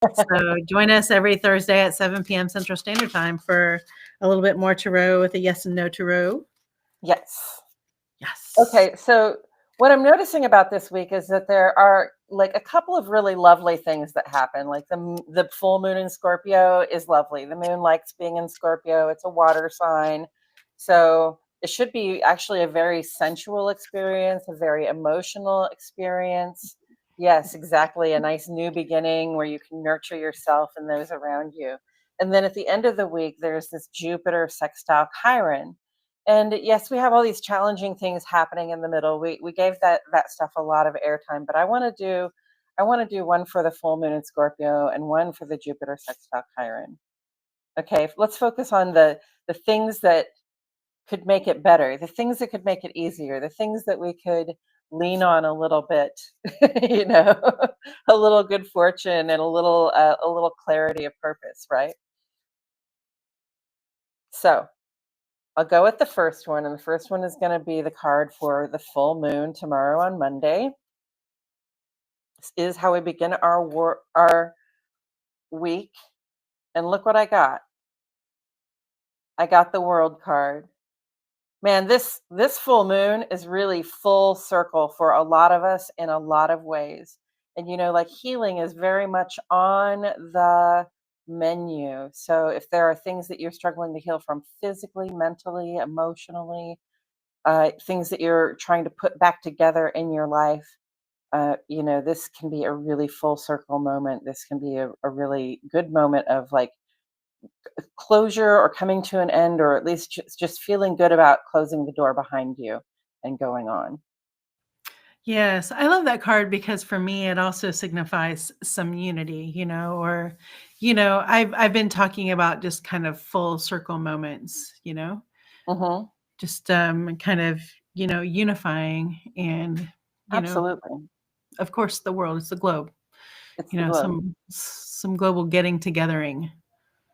So join us every Thursday at 7 p.m. Central Standard Time for a little bit more tarot with a yes and no tarot. Yes. Yes. Okay, so what I'm noticing about this week is that there are like a couple of really lovely things that happen. Like the full moon in Scorpio is lovely. The moon likes being in Scorpio. It's a water sign. So it should be actually a very sensual experience, a very emotional experience. Yes, exactly. A nice new beginning where you can nurture yourself and those around you. And then at the end of the week, there's this Jupiter sextile Chiron. And yes, we have all these challenging things happening in the middle. We gave that stuff a lot of airtime, but I want to do one for the full moon in Scorpio and one for the Jupiter sextile Chiron. Okay, let's focus on the things that could make it better, the things that could make it easier, the things that we could lean on a little bit, you know, a little good fortune and a little clarity of purpose, right? So I'll go with the first one, and the first one is going to be the card for the full moon tomorrow on Monday. This is how we begin our week, and look what I got. I got the World card. Man, this full moon is really full circle for a lot of us in a lot of ways. And you know, like healing is very much on the menu. So if there are things that you're struggling to heal from physically, mentally, emotionally, things that you're trying to put back together in your life, you know, this can be a really full circle moment. This can be a really good moment of like closure or coming to an end, or at least just feeling good about closing the door behind you and going on. Yes, I love that card because for me it also signifies some unity, you know, or I've been talking about just kind of full circle moments, you know, Mm-hmm. just kind of, unifying and, you know, Absolutely. of course the world is the globe, It's you the know, globe. some global getting togethering.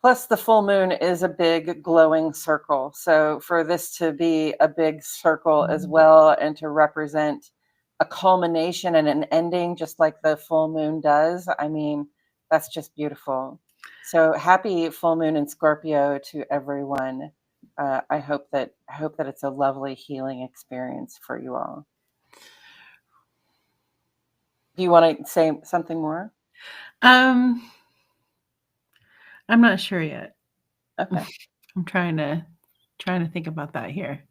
Plus, the full moon is a big glowing circle. So, for this to be a big circle as Mhm. well and to represent a culmination and an ending, just like the full moon does, I mean, that's just beautiful. So, happy full moon in Scorpio to everyone. I hope that it's a lovely healing experience for you all. Do you want to say something more? Um, I'm not sure yet. Okay. I'm trying to think about that here.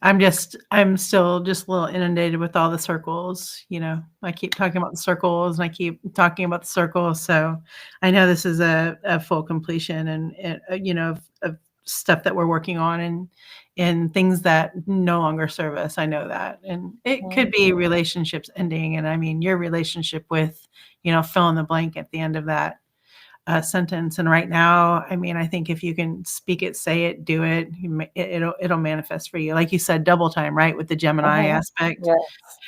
I'm still just a little inundated with all the circles, you know. I keep talking about the circles and I keep talking about the circles. So I know this is a full completion and of stuff that we're working on and things that no longer serve us. I know that. And it could be relationships ending. And I mean your relationship with, fill in the blank at the end of that sentence. And right now, I mean, I think if you can speak it, say it, do it, it'll manifest for you. Like you said, double time, right? With the Gemini Mhm. aspect. Yes.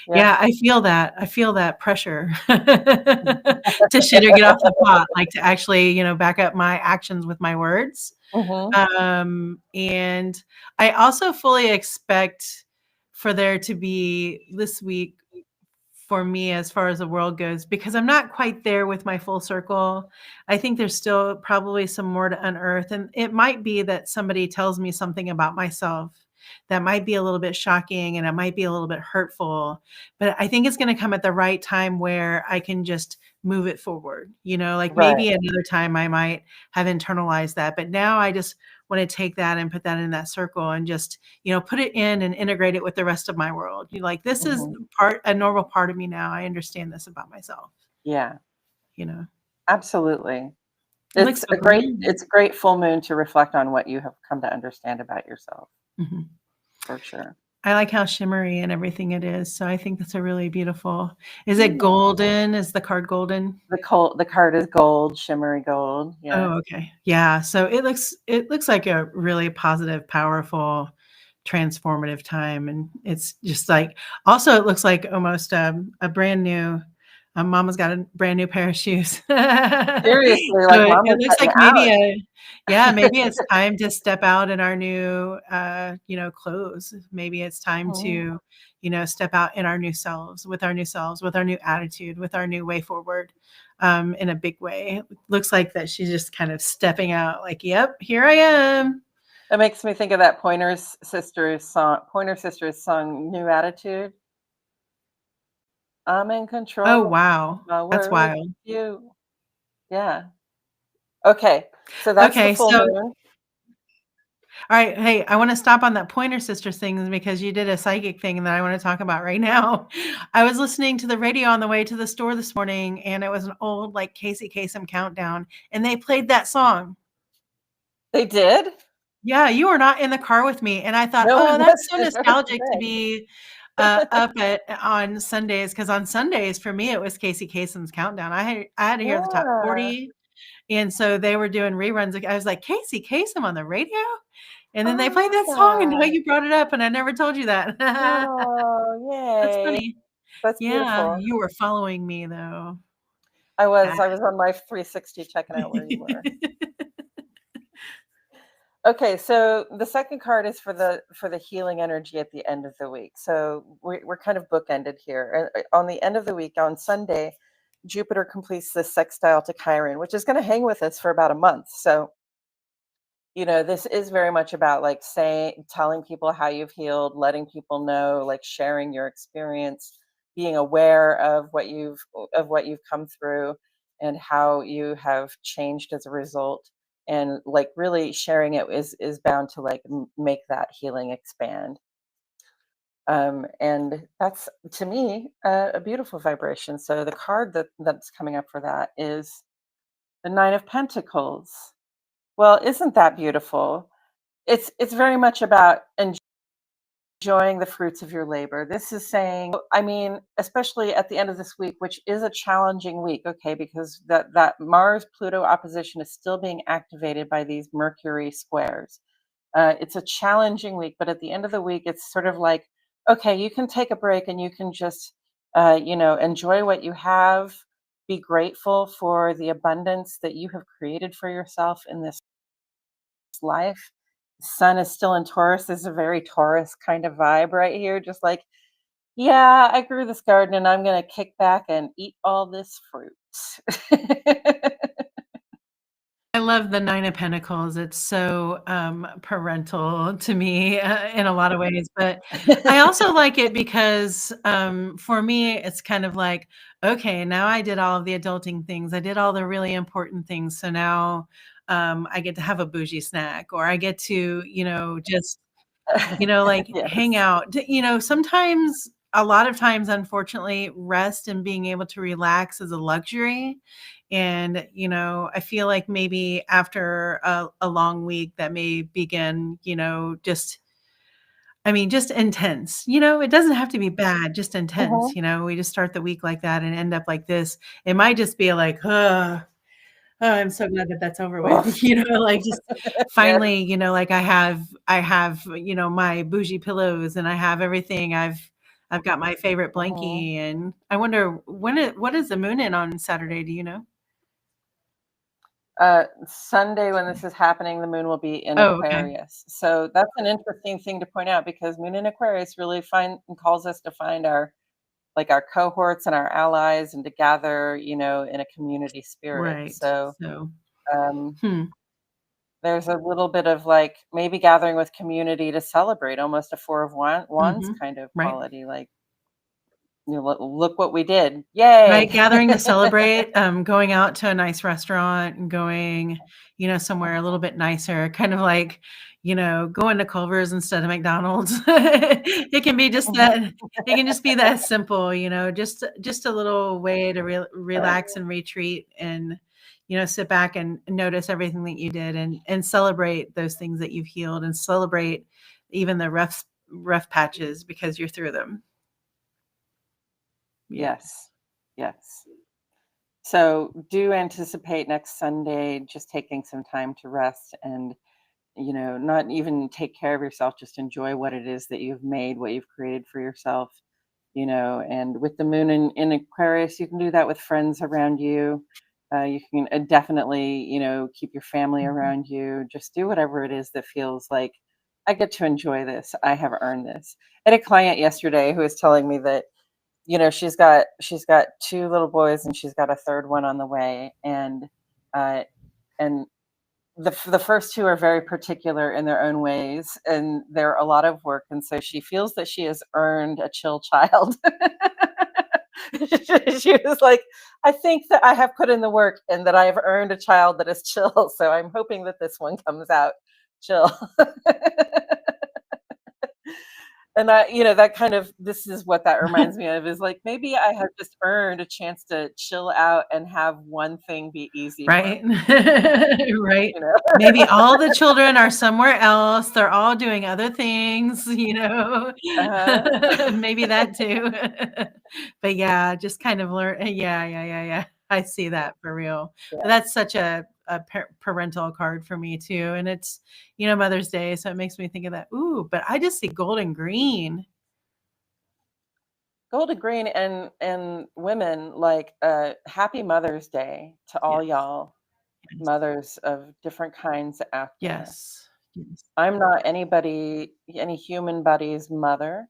Yeah, Yes. I feel that. I feel that pressure to shit or get off the pot, like to actually, back up my actions with my words. Mhm. And I also fully expect for there to be this week for me as far as the world goes, because I'm not quite there with my full circle. I think there's still probably some more to unearth. And it might be that somebody tells me something about myself that might be a little bit shocking and it might be a little bit hurtful. But I think it's going to come at the right time where I can just move it forward. Like Right. maybe another time I might have internalized that. But now I just want to take that and put that in that circle and just put it in and integrate it with the rest of my world. This is Mhm. a normal part of me now. I understand this about myself. Yeah. You know, Absolutely. it looks so pretty. It's a great full moon to reflect on what you have come to understand about yourself, Mhm. for sure. I like how shimmery and everything it is. So I think that's a really beautiful. Is it Yeah. golden? Is the card golden? The card is gold, shimmery gold. Yeah. Oh, okay. Yeah. So it looks like a really positive, powerful, transformative time. And it's just like also it looks like almost a brand new mama's got a brand new pair of shoes. So Seriously, like it mama's looks letting like you out. maybe it's time to step out in our new clothes. Maybe it's time Mhm. to, step out in our new selves, with our new attitude, with our new way forward. in a big way. Looks like that she's just kind of stepping out like, yep, here I am. It makes me think of that Pointer Sisters song, New Attitude. I'm in Oh, control. wow. My That's words wild. you. Yeah. Okay. So that's the Okay, full so moon. all right, hey, I want to stop on that Pointer Sisters thing because you did a psychic thing that I want to talk about right now. I was listening to the radio on the way to the store this morning, and it was an old like Casey Kasem countdown, and they played that song. They did? Yeah, you were not in the car with me, and I thought, No, "Oh, it that's so wasn't. I was nostalgic to sick. be, up at on Sundays." Because on Sundays, for me, it was Casey Kasem's Countdown. I had to hear the top Yeah. 40, and so they were doing reruns. I was like, "Casey Kasem on the radio?" And then they I played love that song, and now that. you brought it up, and I never told you that. Oh, That's yay. funny. That's Yeah, beautiful. you were following me, though. I was on Life 360 checking out where you were. Okay, so the second card is for the healing energy at the end of the week. So we're kind of bookended here. On the end of the week, on Sunday, Jupiter completes this sextile to Chiron, which is going to hang with us for about a month. So, you know, this is very much about like telling people how you've healed, letting people know, like sharing your experience, being aware of what you've come through and how you have changed as a result. And like really sharing it is bound to like make that healing expand. And that's to me a beautiful vibration. So the card that's coming up for that is the Nine of Pentacles. Well, isn't that beautiful? It's very much about enjoying the fruits of your labor. This is saying, I mean, especially at the end of this week, which is a challenging week, okay, because that Mars Pluto opposition is still being activated by these Mercury squares. It's a challenging week, but at the end of the week, it's sort of like, okay, you can take a break and you can just, you know, enjoy what you have. Be grateful for the abundance that you have created for yourself in this life. Sun is still in Taurus. This is a very Taurus kind of vibe right here. Just like, yeah, I grew this garden and I'm going to kick back and eat all this fruit. I love the Nine of Pentacles. It's so, parental to me, in a lot of ways, but I also like it because, for me, it's kind of like, "Okay, now I did all of the adulting things. I did all the really important things, so now, I get to have a bougie snack, or I get to, just, like, hang Yes. out." Sometimes a lot of times, unfortunately, rest and being able to relax is a luxury, and, I feel like maybe after a long week that may begin, just intense. It doesn't have to be bad, just intense. Mhm. We just start the week like that and end up like this. It might just be like, "Ugh, oh, I'm so glad that that's over with." Oof. Like just Yes. finally, like I have, my bougie pillows, and I have everything. I've got my favorite Mhm. blankie, and I wonder what is the moon in on Saturday, do you know? Sunday, when this is happening, the moon will be in Oh, okay. Aquarius. So that's an interesting thing to point out because moon in Aquarius really calls us to find our like our cohorts and our allies and to gather, you know, in a community spirit. Right. So So, um, hmm. there's a little bit of like maybe gathering with community to celebrate, almost a four of wands Mhm. kind of Right. quality. Like, you know, look what we did! Yay! Right, gathering to celebrate, going out to a nice restaurant and going, somewhere a little bit nicer, kind of like, going to Culver's instead of McDonald's. It can be just that it can just be that simple, just a little way to relax and retreat and, sit back and notice everything that you did and celebrate those things that you've healed and celebrate even the rough patches because you're through them. Yeah. Yes, yes. So do anticipate next Sunday just taking some time to rest and, you know, not even take care of yourself, just enjoy what it is that you've made, what you've created for yourself, you know. And with the moon in Aquarius, you can do that with friends around you. You can definitely, you know, keep your family Mhm. around you. Just do whatever it is that feels like I get to enjoy this. I have earned this. I had a client yesterday who was telling me that you know, she's got 2 little boys and she's got a third one on the way. Uh, and the first 2 are very particular in their own ways, and they're a lot of work, and so she feels that she has earned a chill child. She was like, "I think that I have put in the work and that I have earned a child that is chill, so I'm hoping that this one comes out chill." And you know, that kind of, this is what that reminds me of, is like, maybe I have just earned a chance to chill out and have one thing be easy for Right. me, Right. you know? Maybe all the children are somewhere else. They're all doing other things, Uh-huh. maybe that too. But yeah, just kind of learn. Yeah. I see that for real. Yeah. But that's such a parental card for me too. And it's, Mother's Day. So it makes me think of that. Ooh, but I just see gold and green. Gold and green, and women, like, happy Mother's Day to all Yes. y'all Yes. mothers of different kinds out there. Yes. Yes. I'm not any human buddy's mother.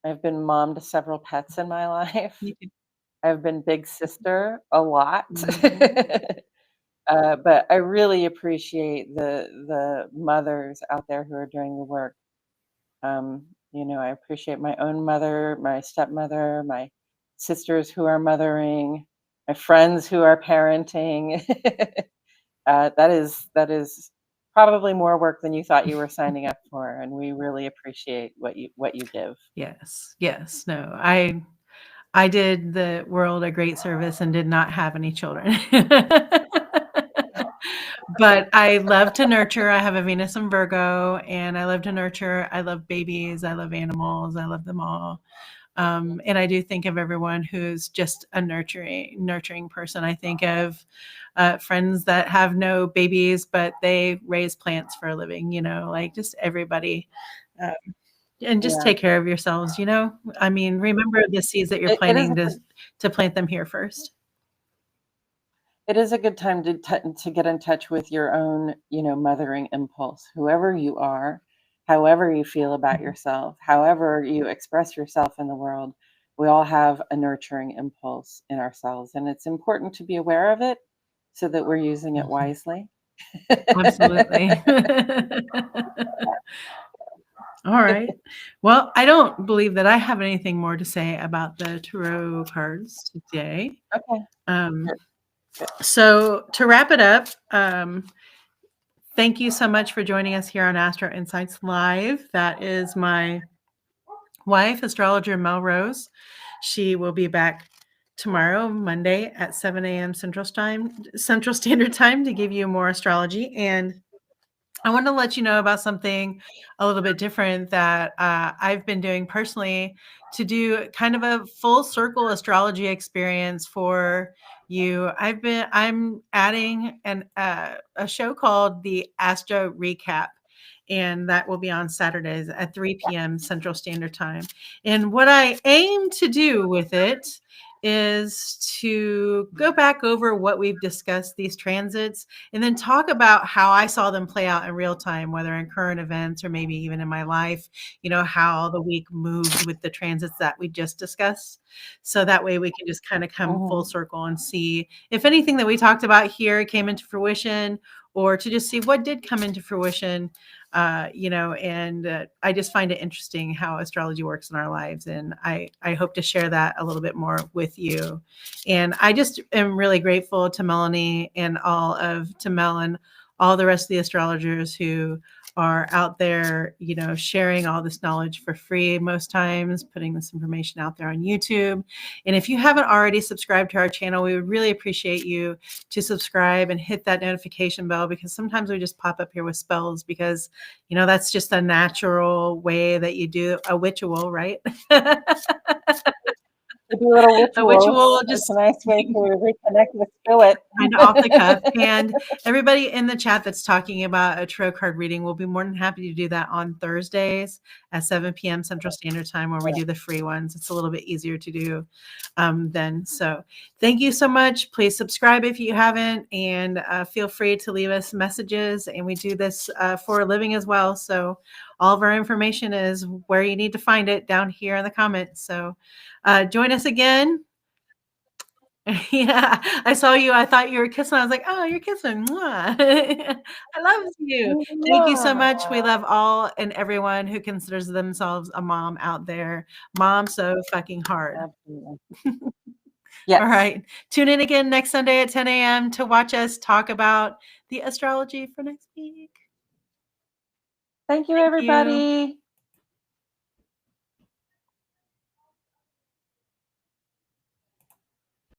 I've been mom to several pets in my life. You could- I've been big sister a lot. Mhm. But I really appreciate the mothers out there who are doing the work. You know, I appreciate my own mother, my stepmother, my sisters who are mothering, my friends who are parenting. That is probably more work than you thought you were signing up for, and we really appreciate what you give. Yes. Yes. No, I did the world a great service and did not have any children. But I love to nurture. I have a Venus and Virgo, and I love to nurture. I love babies. I love animals. I love them all. And I do think of everyone who's just a nurturing person. I think of friends that have no babies, but they raise plants for a living, like just everybody. Um, and just Yeah. take care of yourselves, I mean, remember the seeds that you're It is planting to plant them here first. it is a good time to get in touch with your own, you know, mothering impulse, whoever you are, however you feel about Mhm. yourself, however you express yourself in the world. We all have a nurturing impulse in ourselves, and it's important to be aware of it so that we're using it Mhm. wisely. Absolutely. All right. Well, I don't believe that I have anything more to say about the tarot cards today. Okay. Um, Good. Good. so to wrap it up, thank you so much for joining us here on Astro Insights Live. That is my wife, astrologer Melrose. She will be back tomorrow, Monday at 7 a.m. Central Standard Time, to give you more astrology. And I want to let you know about something a little bit different that I've been doing personally, to do kind of a full circle astrology experience for you. I'm adding a show called the Astro Recap, and that will be on Saturdays at 3 p.m. Central Standard Time. And what I aim to do with it is to go back over what we've discussed, these transits, and then talk about how I saw them play out in real time, whether in current events or maybe even in my life, how the week moved with the transits that we just discussed. So that way we can just kind of come full Mhm. circle and see if anything that we talked about here came into fruition, or to just see what did come into fruition. And I just find it interesting how astrology works in our lives. And I hope to share that a little bit more with you. And I just am really grateful to Melanie and to Mel and all the rest of the astrologers who are out there, sharing all this knowledge for free most times, putting this information out there on YouTube. And if you haven't already subscribed to our channel, we would really appreciate you to subscribe and hit that notification bell, because sometimes we just pop up here with spells because, that's just a natural way that you do a ritual, right? To do little A rituals. ritual, It's a just nice way to reconnect with spirit. kind of off the cuff. And everybody in the chat that's talking about a tarot card reading, will be more than happy to do that on Thursdays at 7 p.m. Central Standard Time, where we do the free ones. It's a little bit easier to do then. So thank you so much. Please subscribe if you haven't, and feel free to leave us messages. And we do this for a living as well. So all of our information is where you need to find it, down here in the comments. So join us again. Yeah, I saw you. I thought you were kissing. I was like, oh, you're kissing. Mwah. I love you. Thank you so much. We love all and everyone who considers themselves a mom out there. Mom so fucking hard. Absolutely. Yes. All right. Tune in again next Sunday at 10 a.m. to watch us talk about the astrology for next week. Thank you, Thank you. everybody.